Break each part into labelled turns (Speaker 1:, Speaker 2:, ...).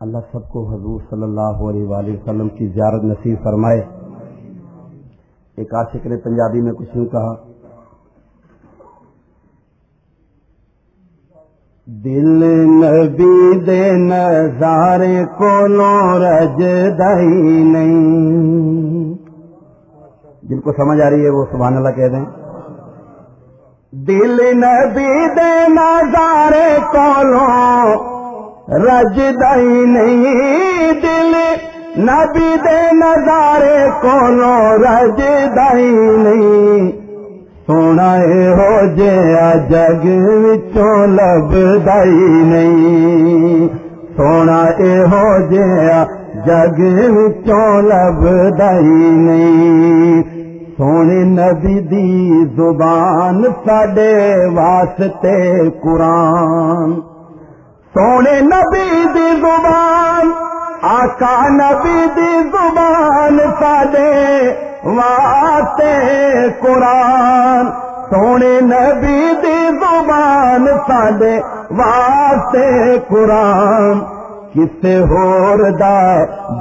Speaker 1: اللہ سب کو حضور صلی اللہ علیہ وآلہ وسلم کی زیارت نصیب فرمائے۔ ایک عاشق نے پنجابی میں کچھ یوں کہا، دل نبی دے نظارے کولوں رجدا ہی نہیں۔ جن کو سمجھ آ رہی ہے وہ سبحان اللہ کہہ دیں۔ دل نبی دے نظارے کولوں رجدا ہی نہیں، دل نبی دے نظارے کولوں رجدا ہی نہیں، سونا ہو جیا جگ وچوں لبدا ہی نہیں، سونا ہو جیا جگ وچوں لبدا ہی نہیں۔ سونے نبی دی زبان ساڈے واسطے قرآن، سونے نبی دی زبان آقا نبی دی زبان ساڈے واسطے قرآن، سونے نبی دی زبان ساڈے واسطے قرآن، کسے ہور دا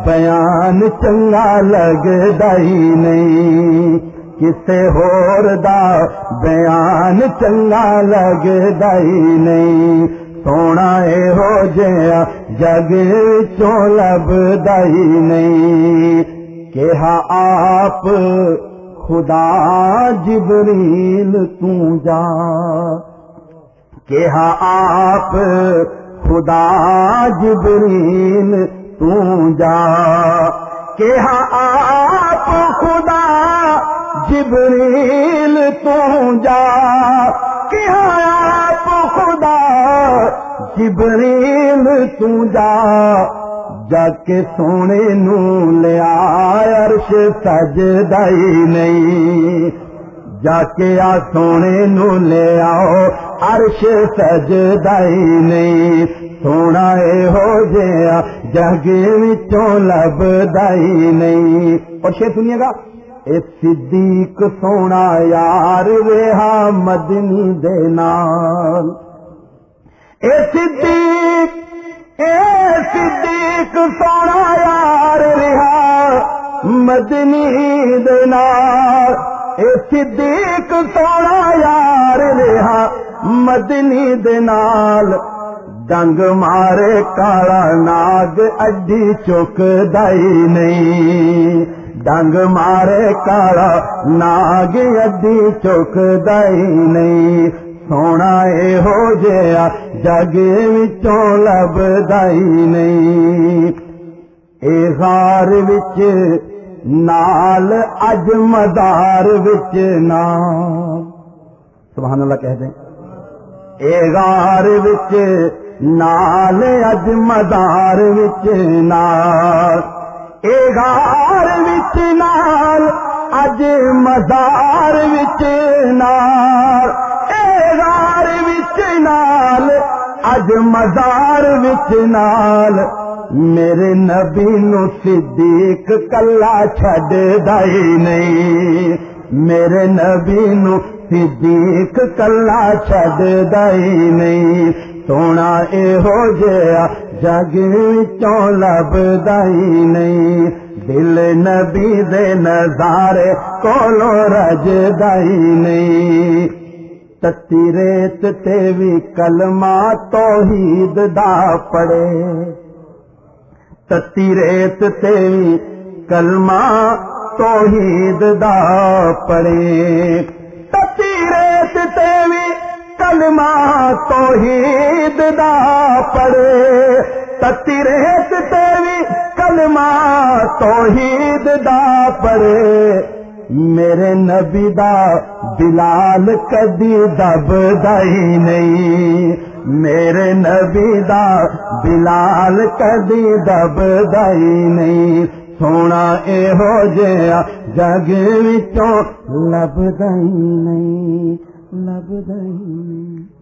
Speaker 1: بیان چنگا لگدا ہی نہیں، کسے ہور دا بیان چنگا لگدا ہی نہیں، سونا ہو جیا جگ وچوں لبدا ہی نہیں۔ کہا آپ خدا جبریل تو جا، کہا آپ خدا جبریل تو جا، کہا آپ خدا جبریل تو جا، کہا آپ خدا جبریل تو جا، جا کے سونے نو لیا عرش سجدہ ہی نہیں، جا کے آ سونے نو لے آؤ عرش سجدہ ہی نہیں، سونا ہو جیا جگ وچوں لبدا ہی نہیں۔ اور شعر سنیے گا، اے صدیق سونا یار رہا مدنی دے نال، اے صدیق سونا یار رہا مدنی دے نال، اے صدیق سونا یار رہا مدنی دے نال، ڈنگ مارے کالا ناگ اڈی چکدا ہی نہیں، ڈنگ مارے کالا ناگ اڈی چکدا ہی نہیں، سونا ہو جیا جگ وچوں لبدا ہی نہیں۔ اے غار وچ نال اج مدار وچ نال، سبحان اللہ کہہ دیں، اے غار وچ نال اج مدار وچ نال، اے غار وچ نال اج مزار وچ نال، اے غار وچ نال اج مزار وچ نال، میرے نبی نو صدیق کلا چھڈدا ہی نہیں، میرے نبی نو صدیق کلا چھڈدا ہی نہیں، سونا ہو جیا جگ وچوں لبدا ہی نہیں، دل نبی دے نظارے کولوں رجدا ہی نہیں۔ تتی ریت تے وی کلمہ توحید دا پڑے، تتی ریت تے وی کلمہ توحید دا پڑے، تتی ریت تے وی کلمہ توحید دا پڑے، تتی ریت تے وی کلمہ توحید دا پڑے، میرے نبی دا بلال کدی دبدا ہی نہیں، میرے نبی دا بلال کدی دبدا ہی نہیں، سونا ہو جیا جگ وچوں لبدا ہی نہیں، لبدا ہی نہیں۔